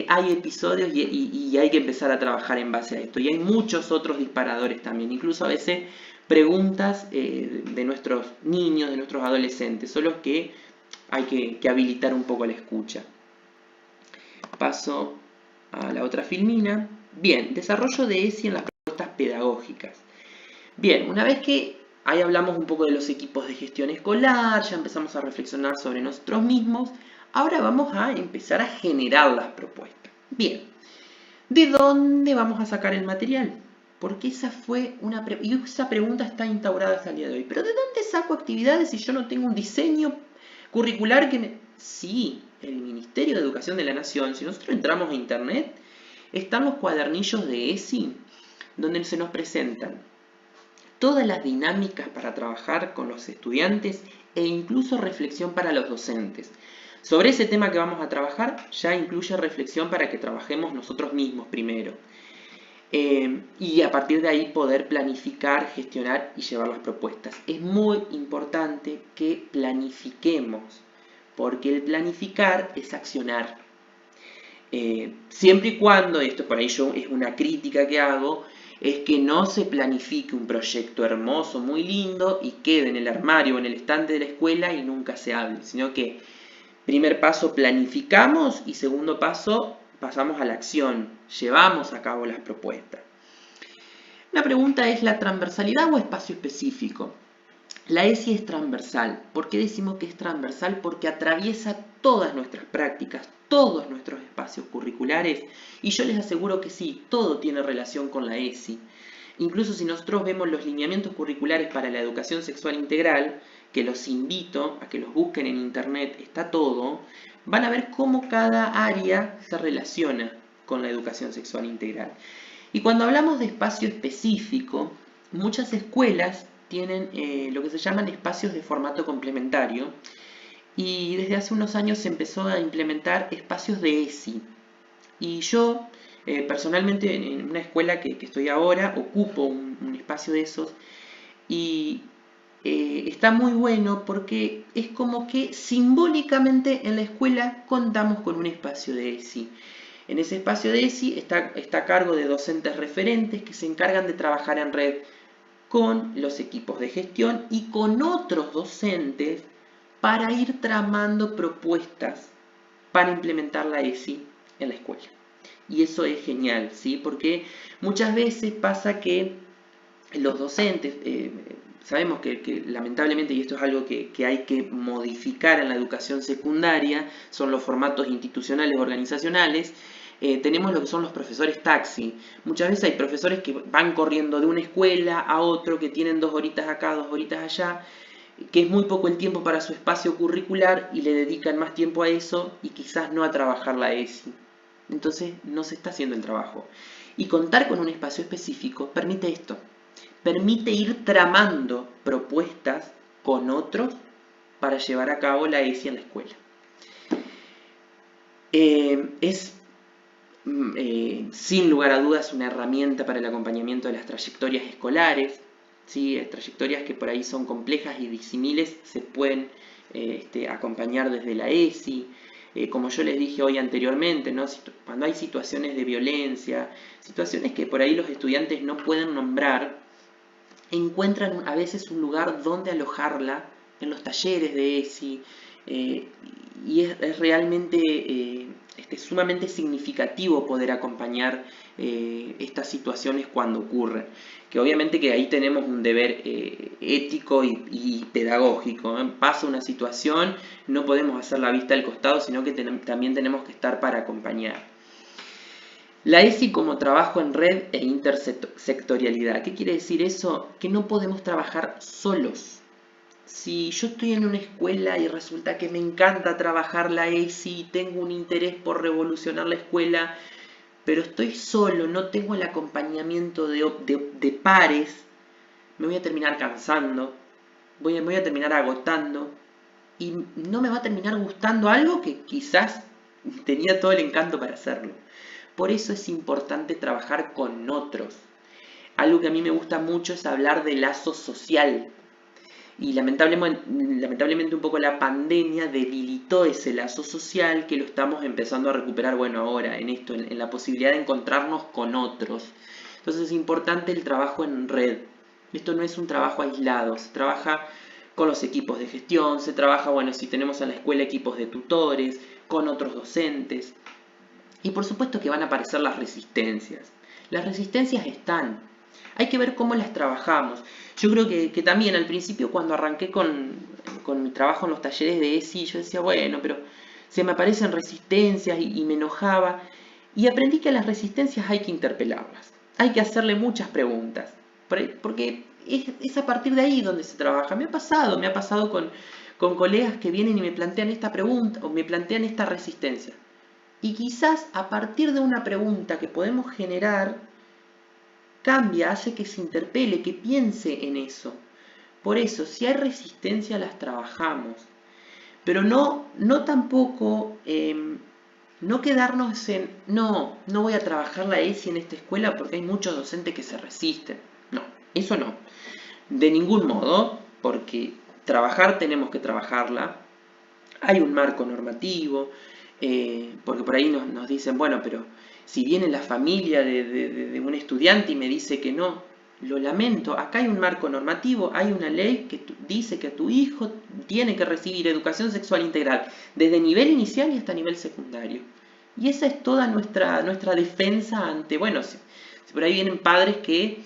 hay episodios y hay que empezar a trabajar en base a esto. Y hay muchos otros disparadores también, incluso a veces preguntas de nuestros niños, de nuestros adolescentes, son los que hay que habilitar un poco la escucha. Paso a la otra filmina. Bien, desarrollo de ESI en las propuestas pedagógicas. Bien, una vez que ahí hablamos un poco de los equipos de gestión escolar, ya empezamos a reflexionar sobre nosotros mismos, ahora vamos a empezar a generar las propuestas. Bien, ¿de dónde vamos a sacar el material? Porque esa fue y esa pregunta está instaurada hasta el día de hoy. ¿Pero de dónde saco actividades si yo no tengo un diseño curricular que Sí, el Ministerio de Educación de la Nación, si nosotros entramos a internet, están los cuadernillos de ESI, donde se nos presentan todas las dinámicas para trabajar con los estudiantes e incluso reflexión para los docentes. Sobre ese tema que vamos a trabajar, ya incluye reflexión para que trabajemos nosotros mismos primero. Y a partir de ahí poder planificar, gestionar y llevar las propuestas. Es muy importante que planifiquemos, porque el planificar es accionar. Siempre y cuando, esto por ahí es una crítica que hago, es que no se planifique un proyecto hermoso, muy lindo, y quede en el armario o en el estante de la escuela y nunca se hable, sino que primer paso planificamos y segundo paso pasamos a la acción, llevamos a cabo las propuestas. La pregunta es: ¿la transversalidad o espacio específico? La ESI es transversal. ¿Por qué decimos que es transversal? Porque atraviesa todas nuestras prácticas, todos nuestros espacios curriculares, y yo les aseguro que sí, todo tiene relación con la ESI. Incluso si nosotros vemos los lineamientos curriculares para la educación sexual integral, que los invito a que los busquen en internet, está todo, van a ver cómo cada área se relaciona con la educación sexual integral. Y cuando hablamos de espacio específico, muchas escuelas tienen lo que se llaman espacios de formato complementario, y desde hace unos años se empezó a implementar espacios de ESI. Y yo, personalmente, en una escuela que estoy ahora, ocupo un espacio de esos, y está muy bueno porque es como que simbólicamente en la escuela contamos con un espacio de ESI. En ese espacio de ESI está a cargo de docentes referentes que se encargan de trabajar en red con los equipos de gestión y con otros docentes para ir tramando propuestas para implementar la ESI en la escuela. Y eso es genial, ¿sí? Porque muchas veces pasa que los docentes, sabemos que lamentablemente, y esto es algo que hay que modificar en la educación secundaria, son los formatos institucionales organizacionales. Tenemos lo que son los profesores taxi. Muchas veces hay profesores que van corriendo de una escuela a otro, que tienen 2 horitas acá, 2 horitas allá, que es muy poco el tiempo para su espacio curricular y le dedican más tiempo a eso y quizás no a trabajar la ESI. Entonces no se está haciendo el trabajo. Y contar con un espacio específico permite esto. Permite ir tramando propuestas con otros para llevar a cabo la ESI en la escuela. Es sin lugar a dudas una herramienta para el acompañamiento de las trayectorias escolares, ¿sí? Trayectorias que por ahí son complejas y disímiles, se pueden acompañar desde la ESI. Como yo les dije hoy anteriormente, ¿no? Cuando hay situaciones de violencia, situaciones que por ahí los estudiantes no pueden nombrar, encuentran a veces un lugar donde alojarla en los talleres de ESI, y es realmente sumamente significativo poder acompañar estas situaciones cuando ocurren. Que obviamente que ahí tenemos un deber ético y pedagógico. Pasa una situación, no podemos hacer la vista al costado, sino que también tenemos que estar para acompañar. La ESI como trabajo en red e intersectorialidad. ¿Qué quiere decir eso? Que no podemos trabajar solos. Si yo estoy en una escuela y resulta que me encanta trabajar la ESI, tengo un interés por revolucionar la escuela, pero estoy solo, no tengo el acompañamiento de pares, me voy a terminar cansando, voy a terminar agotando y no me va a terminar gustando algo que quizás tenía todo el encanto para hacerlo. Por eso es importante trabajar con otros. Algo que a mí me gusta mucho es hablar de lazo social. Y lamentablemente un poco la pandemia debilitó ese lazo social, que lo estamos empezando a recuperar, bueno, ahora en la posibilidad de encontrarnos con otros. Entonces es importante el trabajo en red. Esto no es un trabajo aislado, se trabaja con los equipos de gestión, se trabaja, bueno, si tenemos en la escuela equipos de tutores, con otros docentes. Y por supuesto que van a aparecer las resistencias. Las resistencias están. Hay que ver cómo las trabajamos. Yo creo que también al principio, cuando arranqué con mi trabajo en los talleres de ESI, yo decía, bueno, pero se me aparecen resistencias y me enojaba. Y aprendí que a las resistencias hay que interpelarlas. Hay que hacerle muchas preguntas. Porque es a partir de ahí donde se trabaja. Me ha pasado con colegas que vienen y me plantean esta pregunta o me plantean esta resistencia. Y quizás a partir de una pregunta que podemos generar, cambia, hace que se interpele, que piense en eso. Por eso, si hay resistencia, las trabajamos. Pero no tampoco, no quedarnos en, no voy a trabajar la ESI en esta escuela porque hay muchos docentes que se resisten. No, eso no. De ningún modo, porque trabajar tenemos que trabajarla. Hay un marco normativo, porque por ahí nos dicen, bueno, pero si viene la familia de un estudiante y me dice que no, lo lamento, acá hay un marco normativo, hay una ley que dice que tu hijo tiene que recibir educación sexual integral desde nivel inicial y hasta nivel secundario. Y esa es toda nuestra defensa ante, bueno, si por ahí vienen padres que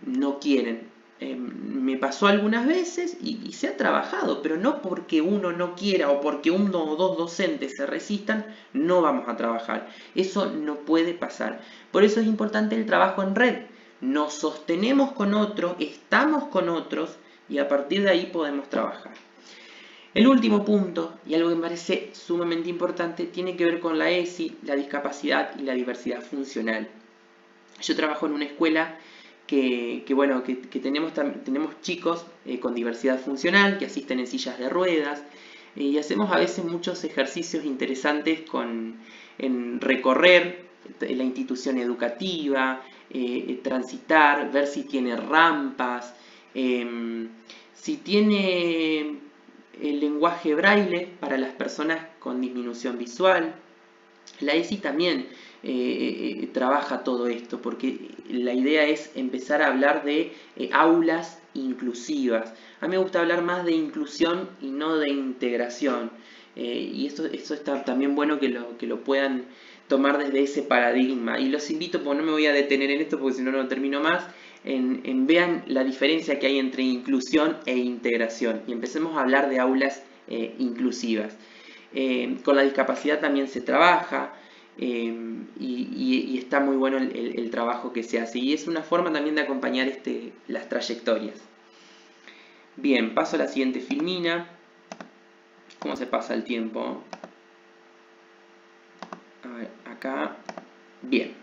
no quieren. Me pasó algunas veces y se ha trabajado, pero no porque uno no quiera o porque uno o dos docentes se resistan, no vamos a trabajar. Eso no puede pasar. Por eso es importante el trabajo en red. Nos sostenemos con otros, estamos con otros y a partir de ahí podemos trabajar. El último punto, y algo que me parece sumamente importante, tiene que ver con la ESI, la discapacidad y la diversidad funcional. Yo trabajo en una escuela que tenemos chicos con diversidad funcional que asisten en sillas de ruedas y hacemos a veces muchos ejercicios interesantes en recorrer la institución educativa, transitar, ver si tiene rampas, si tiene el lenguaje braille para las personas con disminución visual. La ESI también trabaja todo esto, porque la idea es empezar a hablar de aulas inclusivas. A mí me gusta hablar más de inclusión y no de integración. Y esto está también bueno que lo puedan tomar desde ese paradigma. Y los invito, porque no me voy a detener en esto, porque si no, no termino más, en vean la diferencia que hay entre inclusión e integración. Y empecemos a hablar de aulas inclusivas. Con la discapacidad también se trabaja y está muy bueno el trabajo que se hace. Y es una forma también de acompañar las trayectorias. Bien, paso a la siguiente filmina. ¿Cómo se pasa el tiempo? A ver, acá. Bien.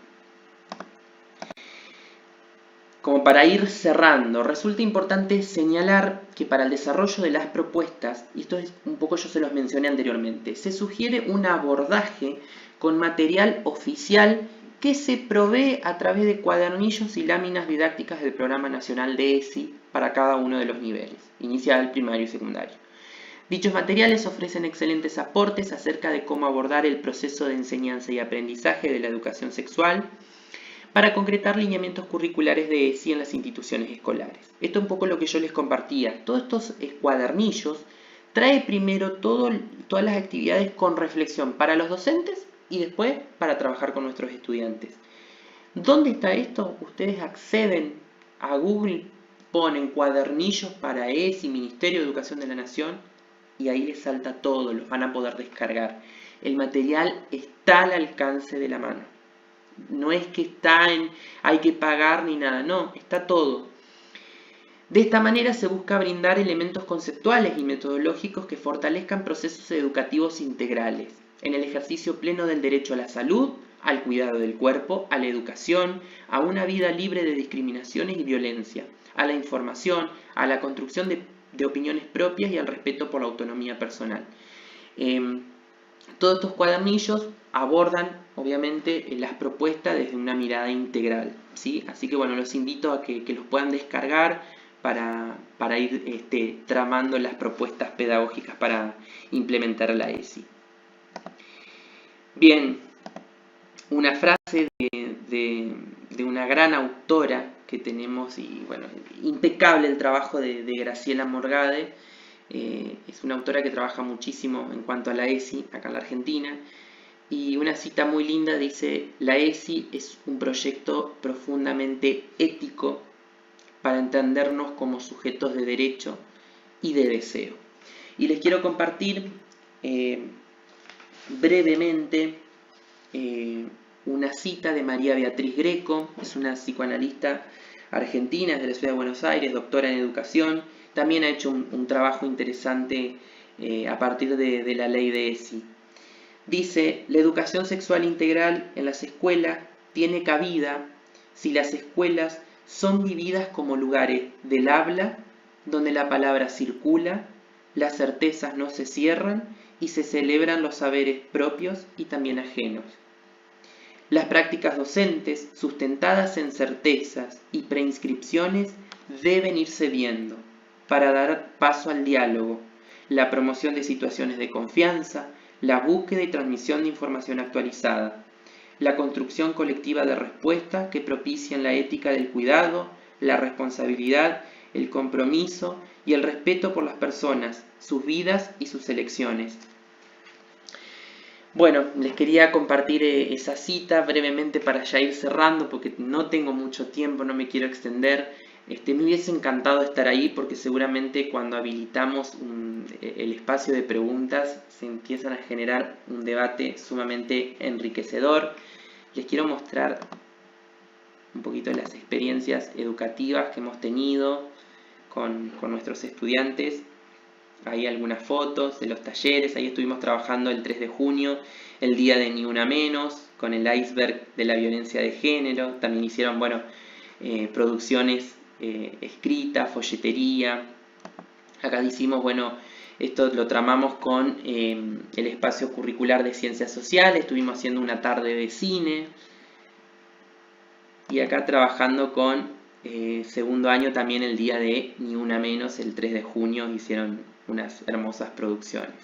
Como para ir cerrando, resulta importante señalar que para el desarrollo de las propuestas, y esto es un poco yo se los mencioné anteriormente, se sugiere un abordaje con material oficial que se provee a través de cuadernillos y láminas didácticas del Programa Nacional de ESI para cada uno de los niveles, inicial, primario y secundario. Dichos materiales ofrecen excelentes aportes acerca de cómo abordar el proceso de enseñanza y aprendizaje de la educación sexual, para concretar lineamientos curriculares de ESI en las instituciones escolares. Esto es un poco lo que yo les compartía. Todos estos cuadernillos trae primero todas las actividades con reflexión para los docentes y después para trabajar con nuestros estudiantes. ¿Dónde está esto? Ustedes acceden a Google, ponen cuadernillos para ESI, Ministerio de Educación de la Nación, y ahí les salta todo, los van a poder descargar. El material está al alcance de la mano. No es que hay que pagar ni nada, no, está todo. De esta manera se busca brindar elementos conceptuales y metodológicos que fortalezcan procesos educativos integrales, en el ejercicio pleno del derecho a la salud, al cuidado del cuerpo, a la educación, a una vida libre de discriminaciones y violencia, a la información, a la construcción de opiniones propias y al respeto por la autonomía personal. Todos estos cuadernillos abordan, obviamente, las propuestas desde una mirada integral, ¿sí? Así que, bueno, los invito a que los puedan descargar para ir tramando las propuestas pedagógicas para implementar la ESI. Bien, una frase de una gran autora que tenemos, y bueno, impecable el trabajo de Graciela Morgade. Es una autora que trabaja muchísimo en cuanto a la ESI acá en la Argentina, y una cita muy linda dice: la ESI es un proyecto profundamente ético para entendernos como sujetos de derecho y de deseo. Y les quiero compartir brevemente una cita de María Beatriz Greco. Es una psicoanalista argentina, es de la ciudad de Buenos Aires, doctora en educación. También ha hecho un trabajo interesante a partir de la ley de ESI. Dice: la educación sexual integral en las escuelas tiene cabida si las escuelas son vividas como lugares del habla, donde la palabra circula, las certezas no se cierran y se celebran los saberes propios y también ajenos. Las prácticas docentes, sustentadas en certezas y preinscripciones, deben irse viendo para dar paso al diálogo, la promoción de situaciones de confianza, la búsqueda y transmisión de información actualizada, la construcción colectiva de respuestas que propician la ética del cuidado, la responsabilidad, el compromiso y el respeto por las personas, sus vidas y sus elecciones. Bueno, les quería compartir esa cita brevemente para ya ir cerrando porque no tengo mucho tiempo, no me quiero extender. Me hubiese encantado estar ahí porque seguramente cuando habilitamos el espacio de preguntas se empiezan a generar un debate sumamente enriquecedor. Les quiero mostrar un poquito las experiencias educativas que hemos tenido con nuestros estudiantes. Hay algunas fotos de los talleres, ahí estuvimos trabajando el 3 de junio, el día de Ni Una Menos, con el iceberg de la violencia de género. También hicieron, producciones escritas, folletería. Acá hicimos, esto lo tramamos con el espacio curricular de ciencias sociales, estuvimos haciendo una tarde de cine. Y acá trabajando con segundo año también el día de Ni Una Menos, el 3 de junio, hicieron unas hermosas producciones.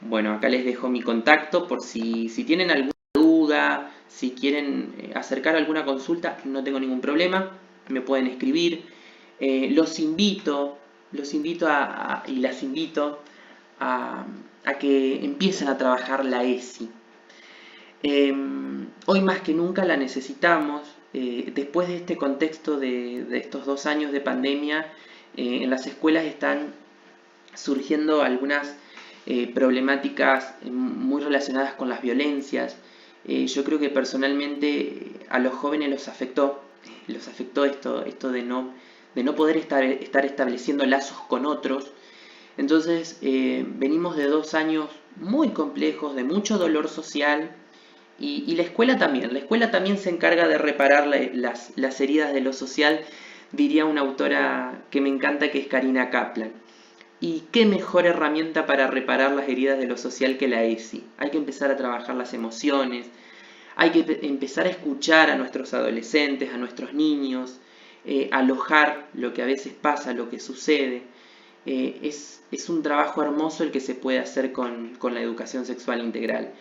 Bueno, acá les dejo mi contacto por si tienen alguna duda, si quieren acercar alguna consulta, no tengo ningún problema, me pueden escribir. Los invito y las invito a que empiecen a trabajar la ESI. Hoy más que nunca la necesitamos. Después de este contexto de estos 2 años de pandemia, en las escuelas están surgiendo algunas problemáticas muy relacionadas con las violencias. Yo creo que personalmente a los jóvenes los afectó esto de no poder estar estableciendo lazos con otros. Entonces venimos de 2 años muy complejos, de mucho dolor social, y la escuela también se encarga de reparar las heridas de lo social, diría una autora que me encanta, que es Karina Kaplan. Y qué mejor herramienta para reparar las heridas de lo social que la ESI. Hay que empezar a trabajar las emociones, hay que empezar a escuchar a nuestros adolescentes, a nuestros niños, alojar lo que a veces pasa, lo que sucede. Es un trabajo hermoso el que se puede hacer con la educación sexual integral.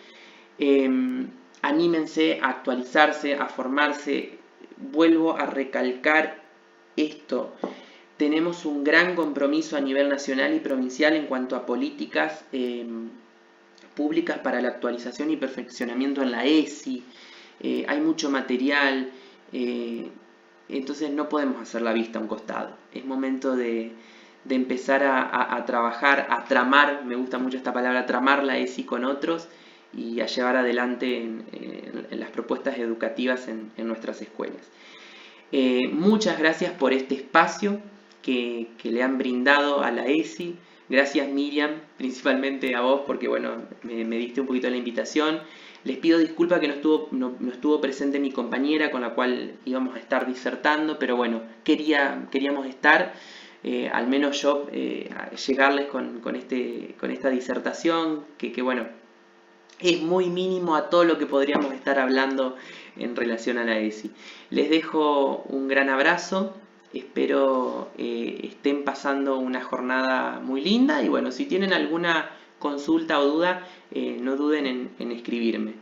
Anímense a actualizarse, a formarse. Vuelvo a recalcar esto. Tenemos un gran compromiso a nivel nacional y provincial en cuanto a políticas públicas para la actualización y perfeccionamiento en la ESI. Hay mucho material, entonces no podemos hacer la vista a un costado. Es momento de empezar a trabajar, a tramar, me gusta mucho esta palabra, tramar la ESI con otros y a llevar adelante en las propuestas educativas en nuestras escuelas. Muchas gracias por este espacio que le han brindado a la ESI. Gracias, Miriam, principalmente a vos porque me diste un poquito la invitación. Les pido disculpas que no estuvo presente mi compañera con la cual íbamos a estar disertando, pero queríamos estar, al menos yo, llegarles con esta disertación que es muy mínimo a todo lo que podríamos estar hablando en relación a la ESI. Les dejo un gran abrazo, espero estén pasando una jornada muy linda y si tienen alguna consulta o duda, no duden en escribirme.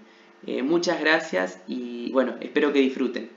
Muchas gracias y espero que disfruten.